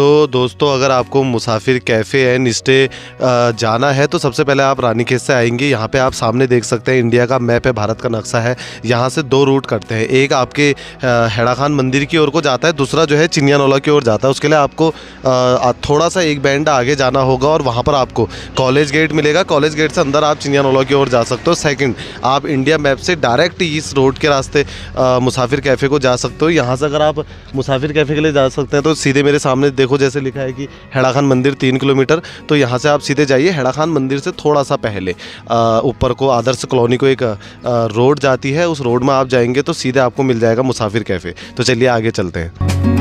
तो दोस्तों, अगर आपको मुसाफिर कैफ़े एंड स्टे जाना है तो सबसे पहले आप रानीखेत से आएंगे। यहाँ पे आप सामने देख सकते हैं इंडिया का मैप है, भारत का नक्शा है। यहाँ से दो रूट करते हैं, एक आपके हैड़ा खान मंदिर की ओर को जाता है, दूसरा जो है चिनियानौला की ओर जाता है। उसके लिए आपको थोड़ा सा एक बैंड आगे जाना होगा और वहाँ पर आपको कॉलेज गेट मिलेगा। कॉलेज गेट से अंदर आप चिनियानौला की ओर जा सकते हो। सेकंड, आप इंडिया मैप से डायरेक्ट इस रोड के रास्ते मुसाफिर कैफ़े को जा सकते हो। यहाँ से अगर आप मुसाफिर कैफ़े के लिए जा सकते हैं तो सीधे मेरे सामने देखो, जैसे लिखा है कि हैड़ा खान मंदिर 3 किलोमीटर, तो यहाँ से आप सीधे जाइए। हैड़ा खान मंदिर से थोड़ा सा पहले ऊपर को आदर्श कॉलोनी को एक रोड जाती है, उस रोड में आप जाएंगे तो सीधे आपको मिल जाएगा मुसाफिर कैफ़े। तो चलिए आगे चलते हैं।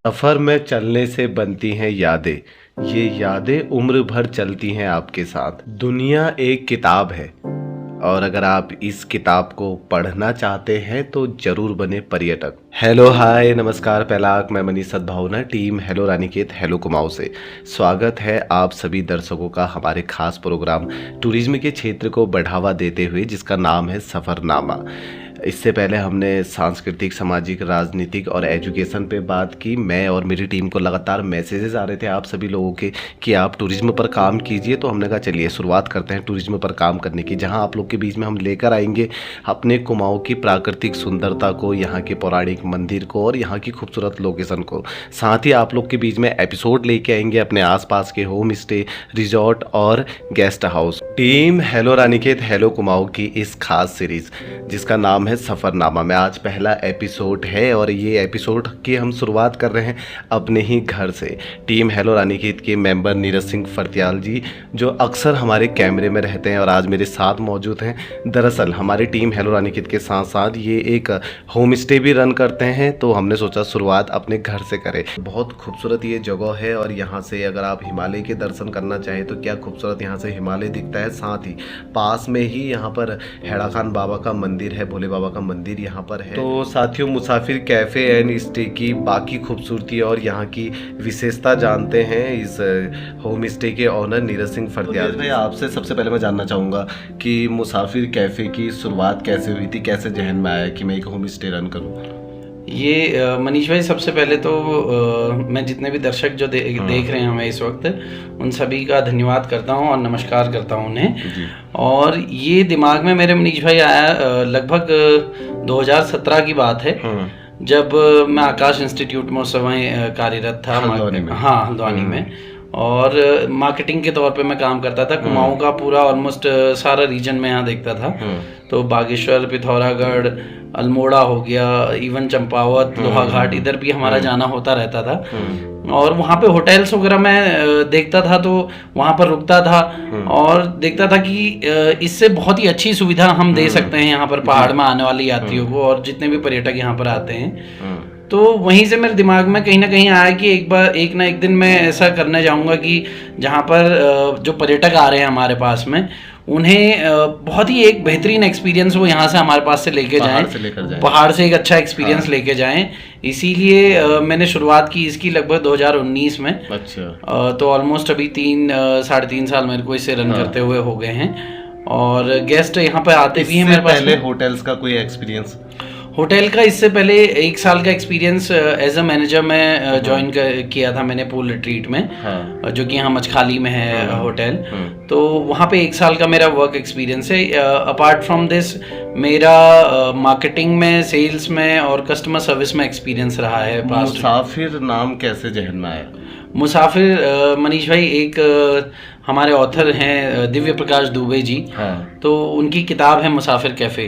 सफ़र में चलने से बनती हैं यादें, ये यादें उम्र भर चलती हैं आपके साथ। दुनिया एक किताब है और अगर आप इस किताब को पढ़ना चाहते हैं तो जरूर बने पर्यटक। हेलो, हाय, नमस्कार, पहलाक, मैं मनीष सद्भावना, team hello Ranikhet hello Kumaon से स्वागत है आप सभी दर्शकों का हमारे खास प्रोग्राम टूरिज्म के क्षेत्र को बढ़ावा देते हुए, जिसका नाम है सफ़रनामा। इससे पहले हमने सांस्कृतिक, सामाजिक, राजनीतिक और एजुकेशन पे बात की। मैं और मेरी टीम को लगातार मैसेजेस आ रहे थे आप सभी लोगों के कि आप टूरिज्म पर काम कीजिए, तो हमने कहा चलिए शुरुआत करते हैं टूरिज्म पर काम करने की, जहां आप लोग के बीच में हम लेकर आएंगे अपने कुमाऊं की प्राकृतिक सुंदरता को, यहाँ के पौराणिक मंदिर को और यहाँ की खूबसूरत लोकेशन को। साथ ही आप लोग के बीच में एपिसोड लेके आएंगे अपने आसपास के होम स्टे, रिजॉर्ट और guest house. Team hello Ranikhet hello Kumaon की इस खास सीरीज जिसका नाम है सफ़रनामा में आज पहला एपिसोड है और ये एपिसोड की हम शुरुआत कर रहे हैं अपने ही घर से। टीम हेलो रानीखेत के मेंबर नीरज सिंह फर्त्याल जी, जो अक्सर हमारे कैमरे में रहते हैं और आज मेरे साथ मौजूद हैं। दरअसल हमारी टीम हेलो रानीखेत के साथ साथ ये एक होम स्टे भी रन करते हैं, तो हमने सोचा शुरुआत अपने घर से करें। बहुत खूबसूरत ये जगह है और यहाँ से अगर आप हिमालय के दर्शन करना चाहें तो क्या खूबसूरत यहाँ से हिमालय दिखता है। साथ ही पास में ही यहाँ पर हैड़ा खान बाबा का मंदिर है, भोले बाबा का मंदिर यहाँ पर है। तो साथियों, मुसाफिर कैफ़े एंड स्टे की बाकी खूबसूरती और यहाँ की विशेषता जानते हैं इस होम स्टे के ऑनर नीरज सिंह फर्त्याल। तो आपसे सबसे पहले मैं जानना चाहूँगा कि मुसाफिर कैफ़े की शुरुआत कैसे हुई थी, कैसे जहन में आया कि मैं एक होम स्टे रन करूँ? ये मनीष भाई, सबसे पहले तो मैं जितने भी दर्शक जो देख रहे हैं हमें इस वक्त, उन सभी का धन्यवाद करता हूं और नमस्कार करता हूं उन्हें। और ये दिमाग में मेरे मनीष भाई आया लगभग 2017 की बात है, जब मैं आकाश इंस्टीट्यूट में उस समय कार्यरत था। हल्द्वानी में। हाँ, हल्द्वानी में। और मार्केटिंग के तौर पे मैं काम करता था। कुमाऊं का पूरा ऑलमोस्ट सारा रीजन में यहाँ देखता था। तो बागेश्वर, पिथौरागढ़, अल्मोड़ा हो गया, इवन चंपावत, लोहाघाट, इधर भी हमारा जाना होता रहता था। और वहाँ पे होटल्स वगैरह मैं देखता था, तो वहाँ पर रुकता था और देखता था कि इससे बहुत ही अच्छी सुविधा हम दे सकते हैं यहाँ पर पहाड़ में आने वाले यात्रियों को और जितने भी पर्यटक यहाँ पर आते हैं। तो वहीं से मेरे दिमाग में कहीं ना कहीं आया कि एक ना एक दिन मैं ऐसा करने जाऊंगा कि जहाँ पर जो पर्यटक आ रहे हैं हमारे पास में, उन्हें बहुत ही एक बेहतरीन एक्सपीरियंस वो यहाँ से हमारे पास से लेके जाएं, पहाड़ से एक अच्छा एक्सपीरियंस लेके जाएं। इसीलिए मैंने शुरुआत की इसकी लगभग 2019 में। अच्छा। तो ऑलमोस्ट अभी 3-3.5 साल मेरे को इसे रन करते हुए हो गए हैं और गेस्ट यहाँ पे आते भी हैं मेरे पास। पहले होटल्स का कोई एक्सपीरियंस? होटल का इससे पहले 1 साल का एक्सपीरियंस एज अ मैनेजर में ज्वाइन किया था मैंने पूल रिट्रीट में, जो कि यहाँ मचखाली में है होटल। तो वहाँ पे 1 साल का मेरा वर्क एक्सपीरियंस है। अपार्ट फ्रॉम दिस मेरा मार्केटिंग में, सेल्स में और कस्टमर सर्विस में एक्सपीरियंस रहा है। मुसाफिर नाम कैसे जहन में आया? मुसाफिर मनीष भाई एक हमारे ऑथर हैं दिव्य प्रकाश दुबे जी। तो उनकी किताब है मुसाफिर कैफे।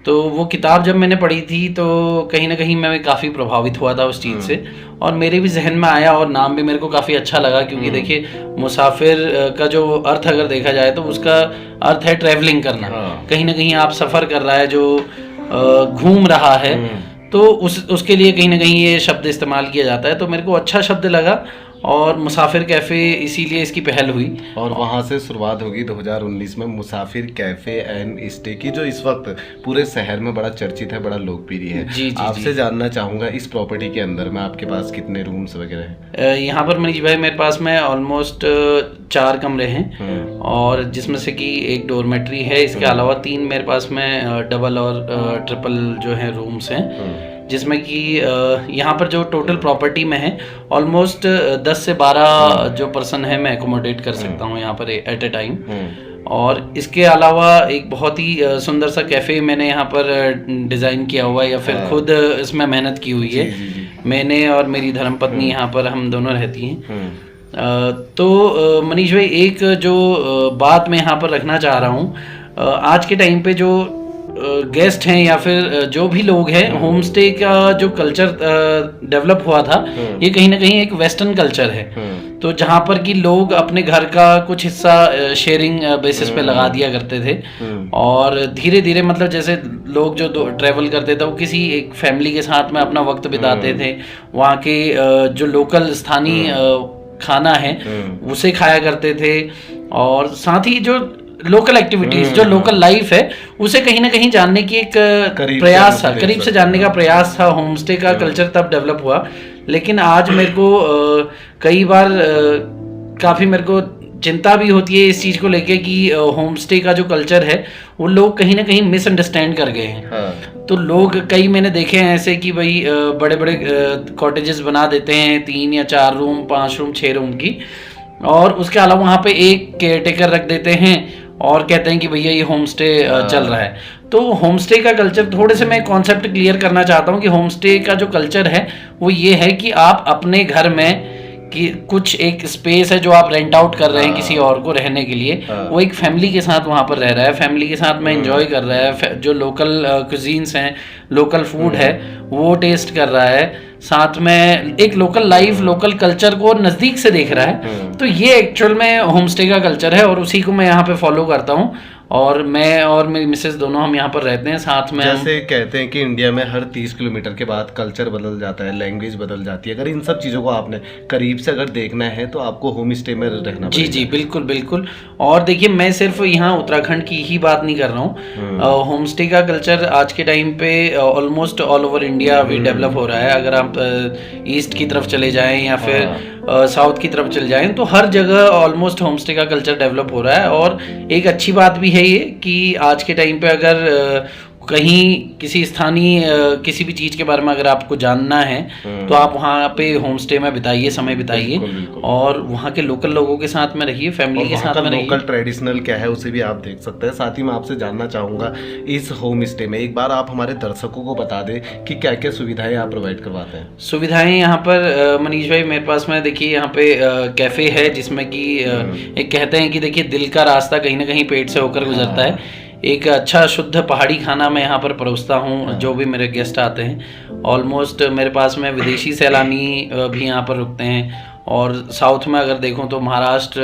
तो वो किताब जब मैंने पढ़ी थी तो कहीं ना कहीं मैं काफ़ी प्रभावित हुआ था उस चीज़ से और मेरे भी जहन में आया और नाम भी मेरे को काफ़ी अच्छा लगा, क्योंकि देखिए मुसाफिर का जो अर्थ अगर देखा जाए तो उसका अर्थ है ट्रैवलिंग करना। कहीं ना कहीं आप सफ़र कर रहा है, जो घूम रहा है, तो उसके लिए कहीं ना कहीं ये शब्द इस्तेमाल किया जाता है। तो मेरे को अच्छा शब्द लगा और मुसाफिर कैफ़े इसीलिए इसकी पहल हुई और वहाँ से शुरुआत होगी 2019 में मुसाफिर कैफ़े एंड स्टे की, जो इस वक्त पूरे शहर में बड़ा चर्चित है, बड़ा लोकप्रिय है। जी आपसे जानना चाहूँगा इस प्रॉपर्टी के अंदर में आपके पास कितने रूम्स वगैरह हैं? यहाँ पर मनीष भाई मेरे पास में ऑलमोस्ट 4 कमरे हैं और जिसमें से कि 1 डोरमेट्री है। इसके अलावा 3 मेरे पास में डबल और ट्रिपल जो है रूम्स हैं, जिसमें कि यहाँ पर जो टोटल प्रॉपर्टी में है ऑलमोस्ट 10 से 12 जो पर्सन है मैं एकोमोडेट कर सकता हूँ यहाँ पर एट ए टाइम। और इसके अलावा एक बहुत ही सुंदर सा कैफ़े मैंने यहाँ पर डिज़ाइन किया हुआ है, या फिर खुद इसमें मेहनत की हुई है। मैंने और मेरी धर्मपत्नी यहाँ पर हम दोनों रहती हैं। तो मनीष भाई एक जो बात मैं यहाँ पर रखना चाह रहा हूँ, आज के टाइम पे जो गेस्ट हैं या फिर जो भी लोग हैं, होम स्टे का जो कल्चर डेवलप हुआ था ये कहीं ना कहीं एक वेस्टर्न कल्चर है। तो जहाँ पर कि लोग अपने घर का कुछ हिस्सा शेयरिंग बेसिस पे लगा दिया करते थे और धीरे धीरे मतलब जैसे लोग जो ट्रैवल करते थे वो किसी एक फैमिली के साथ में अपना वक्त बिताते थे, वहाँ के जो लोकल स्थानीय खाना है उसे खाया करते थे और साथ ही जो लोकल एक्टिविटीज, जो लोकल लाइफ है उसे कहीं ना कहीं जानने की एक प्रयास था, करीब से जानने का प्रयास था। होम स्टे का कल्चर तब डेवलप हुआ, लेकिन आज मेरे को कई बार काफ़ी मेरे को चिंता भी होती है इस चीज़ को लेके कि होम स्टे का जो कल्चर है वो लोग कहीं ना कहीं मिसअंडरस्टैंड कर गए हैं। तो लोग कई मैंने देखे हैं ऐसे कि भाई बड़े बड़े कॉटेजेस बना देते हैं 3 या 4 रूम, 5 रूम, 6 रूम की, और उसके अलावा वहाँ पे एक केयरटेकर रख देते हैं और कहते हैं कि भैया ये होम स्टे चल रहा है। तो होम स्टे का कल्चर, थोड़े से मैं कॉन्सेप्ट क्लियर करना चाहता हूँ कि होम स्टे का जो कल्चर है वो ये है कि आप अपने घर में कि कुछ एक स्पेस है जो आप रेंट आउट कर रहे हैं किसी और को रहने के लिए, वो एक फैमिली के साथ वहाँ पर रह रहा है, फैमिली के साथ में एंजॉय कर रहा है, जो लोकल कुजीन्स हैं, लोकल फूड है वो टेस्ट कर रहा है, साथ में एक लोकल लाइफ, लोकल कल्चर को नज़दीक से देख रहा है। तो ये एक्चुअल में होम स्टे का कल्चर है और उसी को मैं यहाँ पे फॉलो करता हूँ और मैं और मेरी मिसेस दोनों हम यहाँ पर रहते हैं साथ में। जैसे कहते हैं कि इंडिया में हर 30 किलोमीटर के बाद कल्चर बदल जाता है, लैंग्वेज बदल जाती है। अगर इन सब चीज़ों को आपने करीब से अगर देखना है तो आपको होम स्टे में रहना जी जी बिल्कुल बिल्कुल। और देखिए मैं सिर्फ यहाँ उत्तराखंड की ही बात नहीं कर रहा हूँ, होम स्टे का कल्चर आज के टाइम पे ऑलमोस्ट ऑल ओवर इंडिया भी डेवलप हो रहा है। अगर आप ईस्ट की तरफ चले जाएँ या फिर साउथ की तरफ चले जाएं तो हर जगह ऑलमोस्ट होम स्टे का कल्चर डेवलप हो रहा है। और एक अच्छी बात भी है ये कि आज के टाइम पे अगर कहीं किसी स्थानीय किसी भी चीज़ के बारे में अगर आपको जानना है तो आप वहाँ पे होम स्टे में बिताइए, समय बिताइए और वहाँ के लोकल लोगों के साथ में रहिए, फैमिली के साथ में रहिए। लोकल ट्रेडिशनल क्या है उसे भी आप देख सकते हैं। साथ ही मैं आपसे जानना चाहूँगा इस होम स्टे में एक बार आप हमारे दर्शकों को बता दें कि क्या क्या सुविधाएं आप प्रोवाइड करवाते हैं। सुविधाएं यहाँ पर मनीष भाई मेरे पास में देखिए यहाँ पे कैफ़े है जिसमें कि एक कहते हैं कि देखिए दिल का रास्ता कहीं ना कहीं पेट से होकर गुजरता है। एक अच्छा शुद्ध पहाड़ी खाना मैं यहाँ पर परोसता हूँ जो भी मेरे गेस्ट आते हैं। ऑलमोस्ट मेरे पास में विदेशी सैलानी भी यहाँ पर रुकते हैं और साउथ में अगर देखूँ तो महाराष्ट्र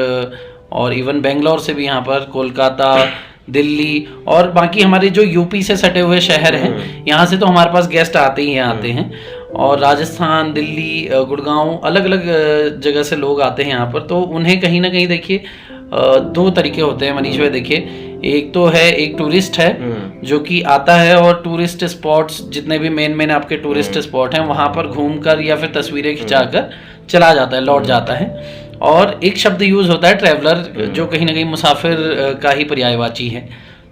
और इवन बेंगलोर से भी यहाँ पर, कोलकाता, दिल्ली और बाकी हमारे जो यूपी से सटे हुए शहर हैं यहाँ से तो हमारे पास गेस्ट आते ही आते हैं। और राजस्थान, दिल्ली, गुड़गांव, अलग अलग जगह से लोग आते हैं यहाँ पर। तो उन्हें कहीं ना कहीं देखिए दो तरीके होते हैं मनीष भाई। देखिए एक तो है, एक टूरिस्ट है जो कि आता है और टूरिस्ट स्पॉट्स जितने भी मेन आपके टूरिस्ट स्पॉट हैं वहाँ पर घूमकर या फिर तस्वीरें खिंचाकर चला जाता है, लौट जाता है। और एक शब्द यूज होता है ट्रैवलर, जो कहीं ना कहीं मुसाफिर का ही पर्यायवाची है।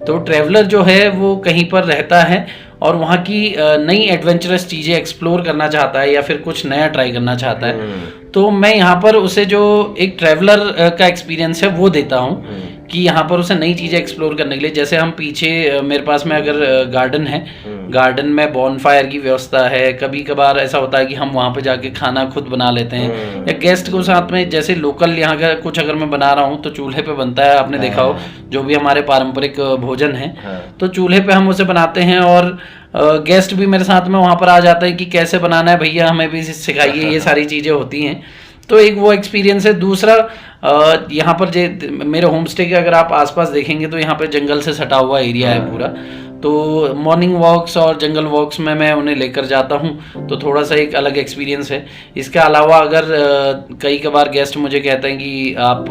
तो ट्रैवलर जो है वो कहीं पर रहता है और वहाँ की नई एडवेंचरस चीज़ें एक्सप्लोर करना चाहता है या फिर कुछ नया ट्राई करना चाहता है। तो मैं यहाँ पर उसे जो एक ट्रैवलर का एक्सपीरियंस है वो देता हूँ कि यहाँ पर उसे नई चीज़ें एक्सप्लोर करने के लिए, जैसे हम पीछे मेरे पास में अगर गार्डन है, गार्डन में बॉनफायर की व्यवस्था है। कभी कभार ऐसा होता है कि हम वहाँ पे जाके खाना खुद बना लेते हैं या गेस्ट को साथ में, जैसे लोकल यहाँ का कुछ अगर मैं बना रहा हूँ तो चूल्हे पे बनता है, आपने देखा हो जो भी हमारे पारंपरिक भोजन है तो चूल्हे पे हम उसे बनाते हैं और गेस्ट भी मेरे साथ में वहाँ पर आ जाते हैं कि कैसे बनाना है भैया, हमें भी सिखाइए, ये सारी चीज़ें होती हैं। तो एक वो एक्सपीरियंस है। दूसरा यहाँ पर मेरे होम स्टे के अगर आप आसपास देखेंगे तो यहाँ पे जंगल से सटा हुआ एरिया है पूरा। तो मॉर्निंग वॉक्स और जंगल वॉक्स में मैं उन्हें लेकर जाता हूँ तो थोड़ा सा एक अलग एक्सपीरियंस है। इसके अलावा अगर कई बार गेस्ट मुझे कहते हैं कि आप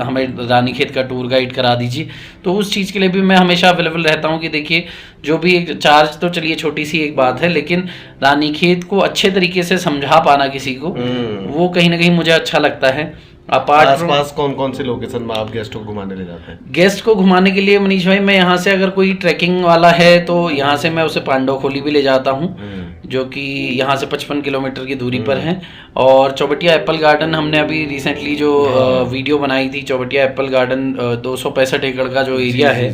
हमें रानीखेत का टूर गाइड करा दीजिए, तो उस चीज़ के लिए भी मैं हमेशा अवेलेबल रहता हूँ कि देखिए जो भी एक चार्ज तो चलिए छोटी सी एक बात है, लेकिन रानीखेत को अच्छे तरीके से समझा पाना किसी को वो कहीं ना कहीं मुझे अच्छा लगता है। आसपास कौन कौन से लोकेशन में आप गेस्ट को घुमाने ले जाते हैं? गेस्ट को घुमाने के लिए मनीष भाई मैं यहाँ से अगर कोई ट्रैकिंग वाला है तो यहाँ से मैं उसे पांडवखोली भी ले जाता हूँ जो कि यहाँ से 55 किलोमीटर की दूरी पर है। और चौबटिया एप्पल गार्डन हमने अभी रिसेंटली जो वीडियो बनाई थी, चौबटिया एप्पल गार्डन 265 एकड़ का जो एरिया है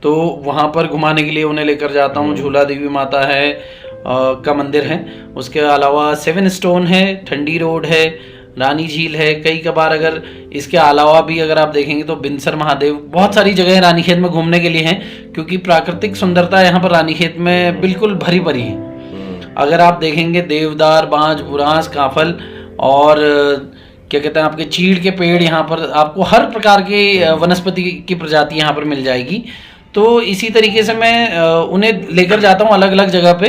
तो वहाँ पर घुमाने के लिए उन्हें लेकर जाता हूँ। झूला देवी माता है का मंदिर है, उसके अलावा 7 स्टोन है, ठंडी रोड है, रानी झील है। कई कबार अगर इसके अलावा भी अगर आप देखेंगे तो बिनसर महादेव, बहुत सारी जगह रानीखेत में घूमने के लिए हैं क्योंकि प्राकृतिक सुंदरता यहाँ पर रानीखेत में बिल्कुल भरी भरी है। अगर आप देखेंगे देवदार, बांज, बुरांस, काफल और क्या कहते हैं आपके चीड़ के पेड़, यहाँ पर आपको हर प्रकार के वनस्पति की प्रजाति यहाँ पर मिल जाएगी। तो इसी तरीके से मैं उन्हें लेकर जाता हूँ अलग अलग जगह पे।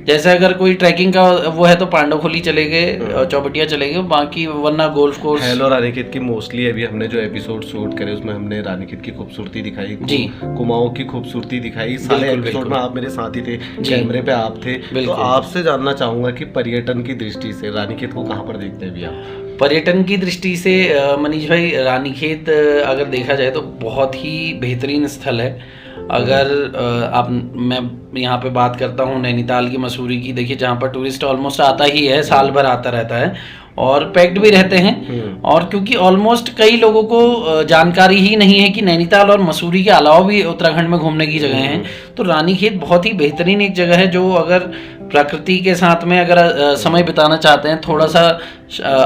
जैसे अगर कोई ट्रैकिंग का वो है तो पांडवखोली चले गए, चौबटिया चले गए, बाकी वरना गोल्फ कोर्स। हेलो रानीखेत की मोस्टली अभी हमने जो एपिसोड शूट करे उसमें हमने रानीखेत की खूबसूरती दिखाई जी, कुमाऊं की खूबसूरती दिखाई। सारे एपिसोड में आप मेरे साथ ही थे, कैमरे पे आप थे। तो आपसे जानना चाहूंगा कि पर्यटन की दृष्टि से रानीखेत को कहाँ पर देखते हैं अभी आप? पर्यटन की दृष्टि से मनीष भाई रानीखेत अगर देखा जाए तो बहुत ही बेहतरीन स्थल है। अगर आप मैं यहाँ पे बात करता हूँ नैनीताल की, मसूरी की, देखिए जहाँ पर टूरिस्ट ऑलमोस्ट आता ही है, साल भर आता रहता है और पैक्ड भी रहते हैं। और क्योंकि ऑलमोस्ट कई लोगों को जानकारी ही नहीं है कि नैनीताल और मसूरी के अलावा भी उत्तराखंड में घूमने की जगह हैं, तो रानीखेत बहुत ही बेहतरीन एक जगह है जो अगर प्रकृति के साथ में अगर समय बिताना चाहते हैं, थोड़ा सा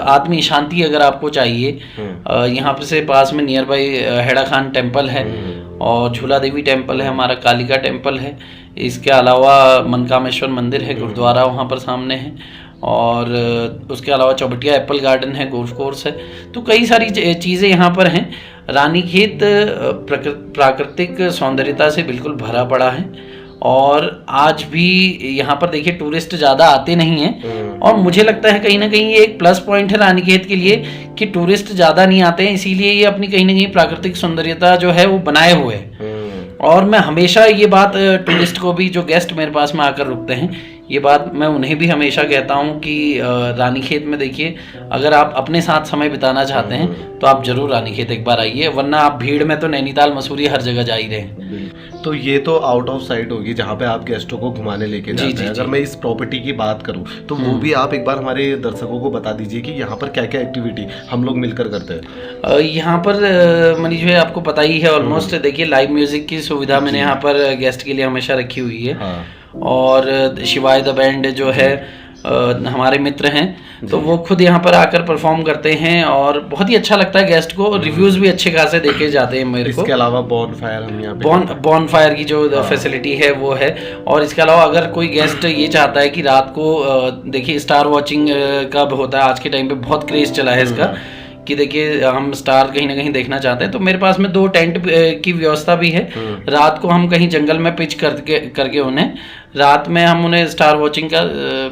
आत्मी शांति अगर आपको चाहिए, यहाँ पे से पास में नियर बाई हेड़ा खान टेम्पल है और झूला देवी टेम्पल है, हमारा कालिका टेम्पल है। इसके अलावा मनकामेश्वर मंदिर है, गुरुद्वारा वहाँ पर सामने है और उसके अलावा चौबटिया एप्पल गार्डन है, गोल्फ कोर्स है। तो कई सारी चीज़ें यहाँ पर हैं। रानीखेत प्राकृतिक सौंदर्यता से बिल्कुल भरा पड़ा है और आज भी यहाँ पर देखिए टूरिस्ट ज़्यादा आते नहीं हैं और मुझे लगता है कहीं ना कहीं ये एक प्लस पॉइंट है रानीखेत के लिए कि टूरिस्ट ज़्यादा नहीं आते हैं, इसीलिए ये अपनी कहीं ना कहीं प्राकृतिक सौंदर्यता जो है वो बनाए हुए है। और मैं हमेशा ये बात टूरिस्ट को भी, जो गेस्ट मेरे पास में आकर रुकते हैं, ये बात मैं उन्हें भी हमेशा कहता हूँ कि रानीखेत में देखिए अगर आप अपने साथ समय बिताना चाहते हैं तो आप जरूर रानीखेत एक बार आइए, वरना आप भीड़ में तो नैनीताल, मसूरी हर जगह जा ही रहे हैं। तो ये तो आउट ऑफ साइट होगी जहाँ पे आप गेस्टों को घुमाने लेके जी, जाते जी, हैं। अगर जी। मैं इस प्रॉपर्टी की बात करूँ तो वो भी आप एक बार हमारे दर्शकों को बता दीजिए कि यहाँ पर क्या क्या एक्टिविटी हम लोग मिलकर करते हैं। यहाँ पर मनीष भाई आपको पता ही है ऑलमोस्ट, देखिए लाइव म्यूजिक की सुविधा मैंने यहाँ पर गेस्ट के लिए हमेशा रखी हुई है। हाँ। और शिवाय द बैंड जो है हमारे मित्र हैं, तो वो खुद यहाँ पर आकर परफॉर्म करते हैं और बहुत ही अच्छा लगता है गेस्ट को। रिव्यूज भी अच्छे खासे देके जाते हैं मेरे को। इसके अलावा बॉन फायर हम यहाँ पे बॉन फायर की जो फैसिलिटी है वो है। और इसके अलावा अगर कोई गेस्ट ये चाहता है कि रात को देखिए स्टार वॉचिंग कब होता है, आज के टाइम पे बहुत क्रेज चला है इसका कि देखिए हम स्टार कहीं ना कहीं देखना चाहते हैं, तो मेरे पास में 2 टेंट की व्यवस्था भी है। रात को हम कहीं जंगल में पिच करके उन्हें रात में हम उन्हें स्टार वॉचिंग का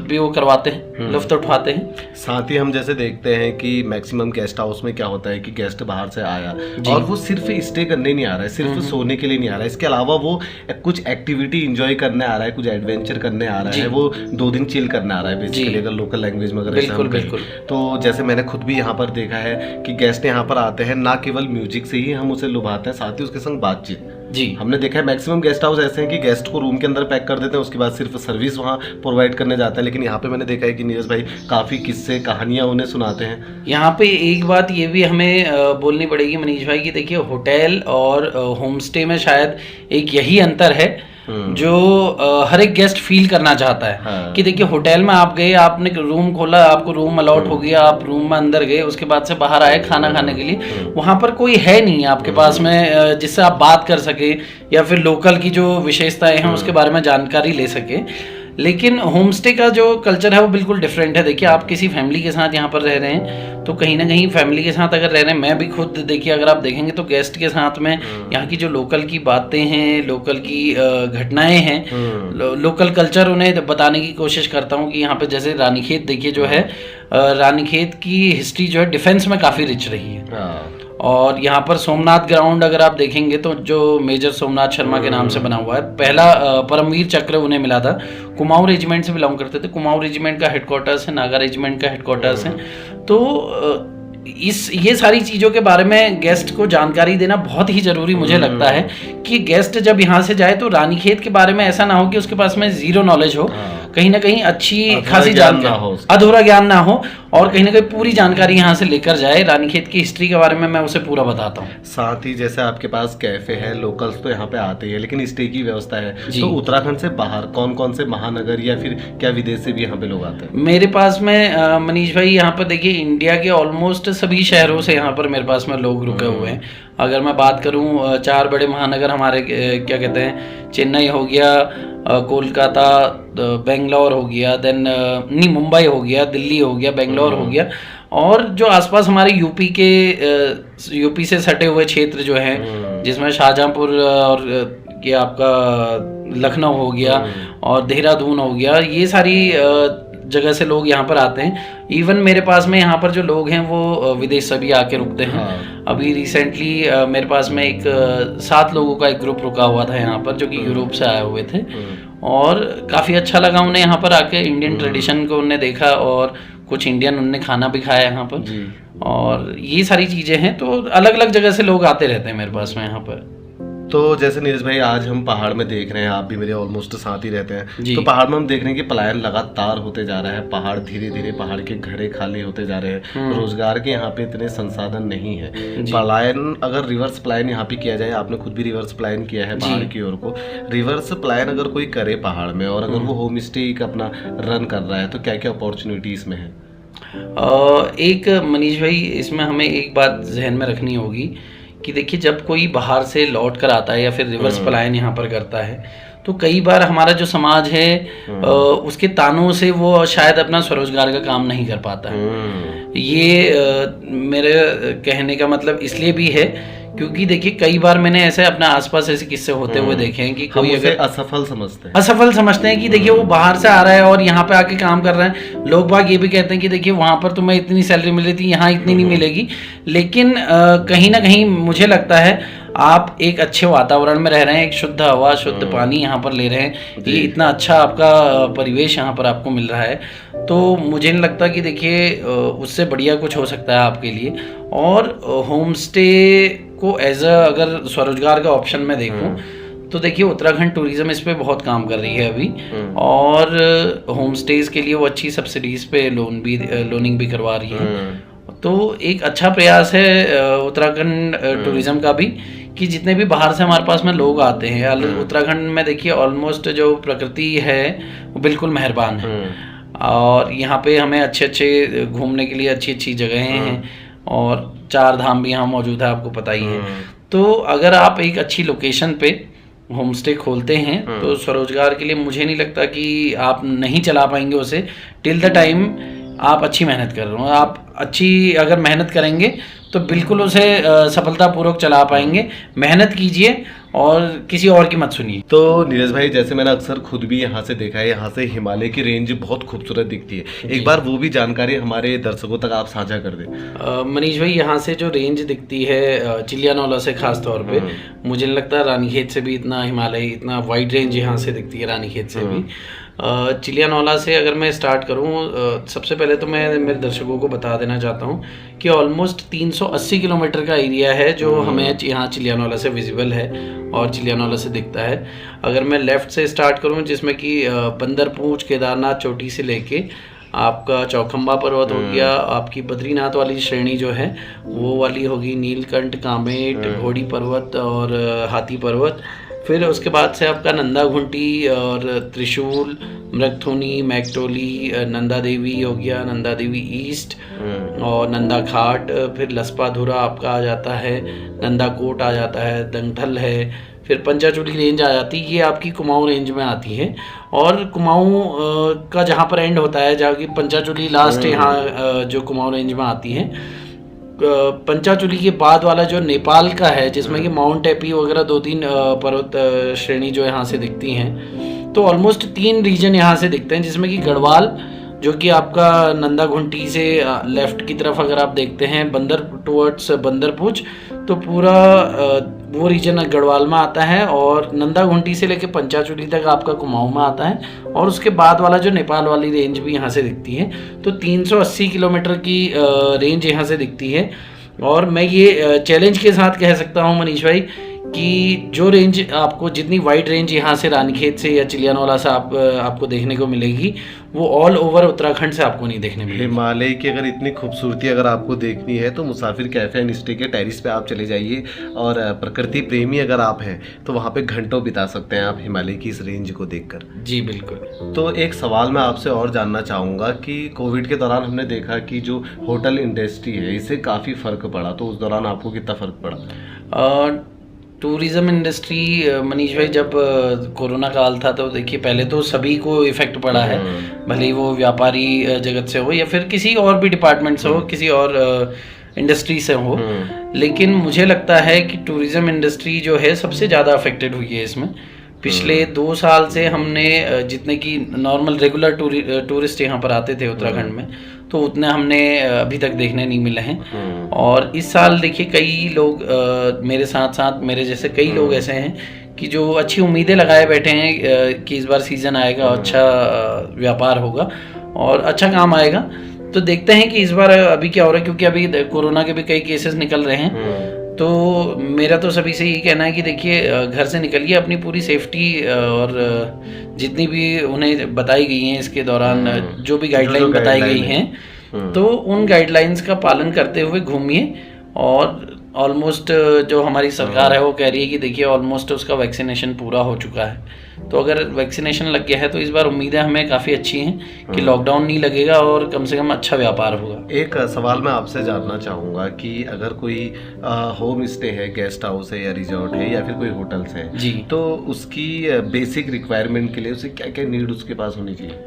भी वो करवाते हैं, लुफ्त उठाते हैं। साथ ही हम जैसे देखते हैं कि मैक्सिमम गेस्ट हाउस में क्या होता है कि गेस्ट बाहर से आया और वो सिर्फ स्टे करने नहीं आ रहा है, सिर्फ सोने के लिए नहीं आ रहा है, इसके अलावा वो कुछ एक्टिविटी एंजॉय करने आ रहा है, कुछ एडवेंचर करने आ रहा है, वो 2 दिन चिल करने आ रहा है बेसिकली, अगर लोकल लैंग्वेज में अगर बिल्कुल बिल्कुल। तो जैसे मैंने खुद भी यहाँ पर देखा है कि गेस्ट यहाँ पर आते हैं, ना केवल म्यूजिक से ही हम उसे लुभाते हैं, साथ ही उसके संग बातचीत। जी, हमने देखा है मैक्सिमम गेस्ट हाउस ऐसे हैं कि गेस्ट को रूम के अंदर पैक कर देते हैं, उसके बाद सिर्फ सर्विस वहाँ प्रोवाइड करने जाते हैं। लेकिन यहाँ पे मैंने देखा है कि नीरज भाई काफी किस्से कहानियां उन्हें सुनाते हैं। यहाँ पे एक बात ये भी हमें बोलनी पड़ेगी मनीष भाई कि देखिए होटल और होम स्टे में शायद एक यही अंतर है जो हर एक गेस्ट फील करना चाहता है। हाँ। कि देखिए होटल में आप गए, आपने रूम खोला, आपको रूम अलॉट हो गया, आप रूम में अंदर गए, उसके बाद से बाहर आए खाना खाने के लिए, वहां पर कोई है नहीं आपके पास में जिससे आप बात कर सके या फिर लोकल की जो विशेषताएं हैं उसके बारे में जानकारी ले सके। लेकिन होम स्टे का जो कल्चर है वो बिल्कुल डिफरेंट है। देखिए आप किसी फैमिली के साथ यहाँ पर रह रहे हैं, तो कहीं ना कहीं फैमिली के साथ अगर रह रहे हैं, मैं भी खुद देखिए अगर आप देखेंगे तो गेस्ट के साथ में यहाँ की जो लोकल की बातें हैं, लोकल की घटनाएं हैं, लोकल कल्चर उन्हें बताने की कोशिश करता हूँ। कि यहाँ पे जैसे रानीखेत देखिए जो है, रानीखेत की हिस्ट्री जो है डिफेंस में काफ़ी रिच रही है। और यहाँ पर सोमनाथ ग्राउंड अगर आप देखेंगे तो जो मेजर सोमनाथ शर्मा के नाम से बना हुआ है, पहला परमवीर चक्र उन्हें मिला था। कुमाऊं रेजिमेंट से बिलोंग करते थे। कुमाऊं रेजिमेंट का हेडक्वार्टर्स है, नागा रेजिमेंट का हेडक्वार्टर्स है। तो ये सारी चीज़ों के बारे में गेस्ट को जानकारी देना बहुत ही ज़रूरी मुझे लगता है कि गेस्ट जब यहाँ से जाए तो रानीखेत के बारे में ऐसा ना हो कि उसके पास में जीरो नॉलेज हो, कहीं ना कहीं अच्छी खासी जानकारी, अधूरा ज्ञान ना हो, और कहीं ना कहीं पूरी जानकारी यहाँ से लेकर जाए। रानीखेत की हिस्ट्री के बारे में मैं उसे पूरा बताता हूँ। साथ ही जैसे आपके पास कैफे है, लोकल्स तो यहाँ पे आते हैं, लेकिन स्टे की व्यवस्था है, तो उत्तराखंड से बाहर कौन कौन से महानगर या फिर क्या विदेश से भी यहाँ पे लोग आते हैं? मेरे पास में मनीष भाई यहाँ पर देखिए इंडिया के ऑलमोस्ट सभी शहरों से यहाँ पर मेरे पास में लोग रुके हुए हैं। अगर मैं बात करूँ 4 बड़े महानगर हमारे क्या कहते हैं, चेन्नई हो गया, कोलकाता, बेंगलोर हो गया, देन नहीं मुंबई हो गया, दिल्ली हो गया, बेंगलोर हो गया, और जो आसपास हमारे यूपी से सटे हुए क्षेत्र जो हैं, जिसमें शाहजहांपुर और ये आपका लखनऊ हो गया और देहरादून हो गया, ये सारी जगह से लोग यहाँ पर आते हैं। इवन मेरे पास में यहाँ पर जो लोग हैं वो विदेश से भी आके रुकते हैं। अभी रिसेंटली मेरे पास में एक 7 लोगों का एक ग्रुप रुका हुआ था यहाँ पर, जो कि यूरोप से आए हुए थे, और काफ़ी अच्छा लगा उन्हें यहाँ पर आके। इंडियन ट्रेडिशन को उन्हें देखा और कुछ इंडियन उन्होंने खाना भी खाया यहाँ पर, और ये सारी चीज़ें हैं। तो अलग अलग जगह से लोग आते रहते हैं मेरे पास में यहाँ पर। तो जैसे नीरज भाई आज हम पहाड़ में देख रहे हैं, आप भी मेरे ऑलमोस्ट साथ ही रहते हैं, तो पहाड़ में हम देख रहे हैं कि पलायन लगातार होते जा रहा है, पहाड़ धीरे धीरे पहाड़ के घरे खाली होते जा रहे हैं, रोजगार के यहाँ पे इतने संसाधन नहीं है। पलायन अगर रिवर्स पलायन यहाँ पे किया जाए, आपने खुद भी रिवर्स पलायन किया है पहाड़ की ओर को, रिवर्स पलायन अगर कोई करे पहाड़ में और अगर वो होम स्टे अपना रन कर रहा है, तो क्या क्या अपॉर्चुनिटी इसमें है? एक मनीष भाई इसमें हमें एक बात जहन में रखनी होगी कि देखिए जब कोई बाहर से लौट कर आता है या फिर रिवर्स पलायन यहाँ पर करता है, तो कई बार हमारा जो समाज है उसके तानों से वो शायद अपना स्वरोजगार का काम नहीं कर पाता है। ये मेरे कहने का मतलब इसलिए भी है क्योंकि देखिए कई बार मैंने ऐसे अपने आसपास ऐसे किस्से होते हुए देखे हैं कि कोई अगर असफल समझते हैं कि देखिए वो बाहर से आ रहा है और यहाँ पे आके काम कर रहा है। लोग बाग ये भी कहते हैं कि देखिए वहाँ पर तुम्हें इतनी सैलरी मिल रही थी, यहाँ इतनी नहीं मिलेगी। लेकिन कहीं ना कहीं मुझे लगता है आप एक अच्छे वातावरण में रह रहे हैं, एक शुद्ध हवा, शुद्ध पानी यहाँ पर ले रहे हैं, ये इतना अच्छा आपका परिवेश यहाँ पर आपको मिल रहा है, तो मुझे नहीं लगता कि देखिए उससे बढ़िया कुछ हो सकता है आपके लिए। और होम स्टे को एज अ अगर स्वरोजगार का ऑप्शन मैं देखूं तो देखिए उत्तराखंड टूरिज्म इस पे बहुत काम कर रही है अभी, और होम स्टेज के लिए वो अच्छी सब्सिडीज पे लोनिंग भी करवा रही है। तो एक अच्छा प्रयास है उत्तराखंड टूरिज्म का भी, कि जितने भी बाहर से हमारे पास में लोग आते हैं, उत्तराखंड में देखिए ऑलमोस्ट जो प्रकृति है वो बिल्कुल मेहरबान है, और यहाँ पे हमें अच्छे घूमने के लिए अच्छी जगहें हैं, और 4 धाम भी यहाँ मौजूद है, आपको पता ही है। तो अगर आप एक अच्छी लोकेशन पे होम स्टे खोलते हैं तो स्वरोजगार के लिए मुझे नहीं लगता कि आप नहीं चला पाएंगे उसे, टिल द टाइम आप अच्छी मेहनत कर रहे हो। आप अच्छी अगर मेहनत करेंगे तो बिल्कुल उसे सफलतापूर्वक चला पाएंगे। मेहनत कीजिए और किसी और की मत सुनिए। तो नीरज भाई, जैसे मैंने अक्सर खुद भी यहाँ से देखा है, यहाँ से हिमालय की रेंज बहुत खूबसूरत दिखती है। एक बार वो भी जानकारी हमारे दर्शकों तक आप साझा कर दें। मनीष भाई, यहाँ से जो रेंज दिखती है चिलियानौला से खास तौर पे, मुझे नहीं लगता रानीखेत से भी इतना हिमालय, इतना वाइड रेंज यहाँ से दिखती है रानीखेत से भी। चिलियानौला से अगर मैं स्टार्ट करूँ, सबसे पहले तो मैं मेरे दर्शकों को बता देना चाहता हूँ कि ऑलमोस्ट 380 किलोमीटर का एरिया है जो हमें यहाँ चिलियानौला से विजिबल है और चिलियानौला से दिखता है। अगर मैं लेफ़्ट से स्टार्ट करूँ, जिसमें कि बंदरपूंछ, केदारनाथ चोटी से लेके आपका चौखंबा पर्वत हो गया, आपकी बद्रीनाथ वाली श्रेणी जो है वो वाली होगी, नीलकंठ, कामेट, घोड़ी पर्वत और हाथी पर्वत। फिर उसके बाद से आपका नंदा घुंटी और त्रिशूल, मृगथुनी, मैकटोली, नंदा देवी हो गया, नंदा देवी ईस्ट और नंदा घाट, फिर लसपाधुरा आपका आ जाता है, नंदा कोट आ जाता है, दंगथल है, फिर पंचाचूली रेंज आ जाती है, ये आपकी कुमाऊं रेंज में आती है। और कुमाऊं का जहाँ पर एंड होता है, जहाँ की पंचाचूली लास्ट यहाँ जो कुमाऊं रेंज में आती है, पंचाचूली के बाद वाला जो नेपाल का है, जिसमें कि माउंट एपी वगैरह 2-3 पर्वत श्रेणी जो यहाँ से दिखती हैं। तो ऑलमोस्ट 3 रीजन यहाँ से दिखते हैं, जिसमें कि गढ़वाल जो कि आपका नंदा घुंटी से लेफ्ट की तरफ अगर आप देखते हैं बंदर टुवर्ड्स बंदरपूंछ, तो पूरा वो रीजन गढ़वाल में आता है, और नंदा घुंटी से लेकर पंचाचूली तक आपका कुमाऊं में आता है, और उसके बाद वाला जो नेपाल वाली रेंज भी यहाँ से दिखती है। तो 380 किलोमीटर की रेंज यहाँ से दिखती है। और मैं ये चैलेंज के साथ कह सकता हूँ मनीष भाई कि जो रेंज आपको, जितनी वाइड रेंज यहाँ से रानीखेत से या चिलियानौला से आपको देखने को मिलेगी, वो ऑल ओवर उत्तराखंड से आपको नहीं देखने मिलेगी। हिमालय की अगर इतनी खूबसूरती अगर आपको देखनी है तो मुसाफिर कैफे एंड स्टे के टेरिस पे आप चले जाइए, और प्रकृति प्रेमी अगर आप हैं तो वहाँ पे घंटों बिता सकते हैं आप हिमालय की इस रेंज को देखकर। जी बिल्कुल। तो एक सवाल मैं आपसे और जानना चाहूँगा कि कोविड के दौरान हमने देखा कि जो होटल इंडस्ट्री है इससे काफ़ी फ़र्क पड़ा, तो उस दौरान आपको कितना फ़र्क पड़ा? टूरिज़्म इंडस्ट्री मनीष भाई, जब कोरोना काल था तो देखिए पहले तो सभी को इफ़ेक्ट पड़ा है, भले ही वो व्यापारी जगत से हो या फिर किसी और भी डिपार्टमेंट से हो, किसी और इंडस्ट्री से हो। लेकिन मुझे लगता है कि टूरिज़्म इंडस्ट्री जो है सबसे ज़्यादा अफेक्टेड हुई है इसमें। पिछले 2 साल से हमने जितने की नॉर्मल रेगुलर टूरिस्ट यहाँ पर आते थे उत्तराखंड में, तो उतने हमने अभी तक देखने नहीं मिले हैं। और इस साल देखिए कई लोग मेरे साथ साथ मेरे जैसे कई लोग ऐसे हैं कि जो अच्छी उम्मीदें लगाए बैठे हैं कि इस बार सीज़न आएगा, अच्छा व्यापार होगा और अच्छा काम आएगा। तो देखते हैं कि इस बार अभी क्या हो रहा है, क्योंकि अभी कोरोना के भी कई केसेस निकल रहे हैं। तो मेरा तो सभी से यही कहना है कि देखिए घर से निकलिए, अपनी पूरी सेफ्टी और जितनी भी उन्हें बताई गई हैं इसके दौरान, जो भी गाइडलाइन बताई गई हैं, तो उन गाइडलाइंस का पालन करते हुए घूमिए। और ऑलमोस्ट जो हमारी सरकार है वो कह रही है कि देखिए ऑलमोस्ट उसका वैक्सीनेशन पूरा हो चुका है। तो अगर वैक्सीनेशन लग गया है तो इस बार उम्मीदें हमें काफ़ी अच्छी हैं कि लॉकडाउन नहीं लगेगा और कम से कम अच्छा व्यापार होगा। एक सवाल मैं आपसे जानना चाहूँगा कि अगर कोई होम स्टे है, गेस्ट हाउस है या रिजॉर्ट है या फिर कोई होटल्स है जी, तो उसकी बेसिक रिक्वायरमेंट के लिए उसे क्या क्या नीड उसके पास होनी चाहिए?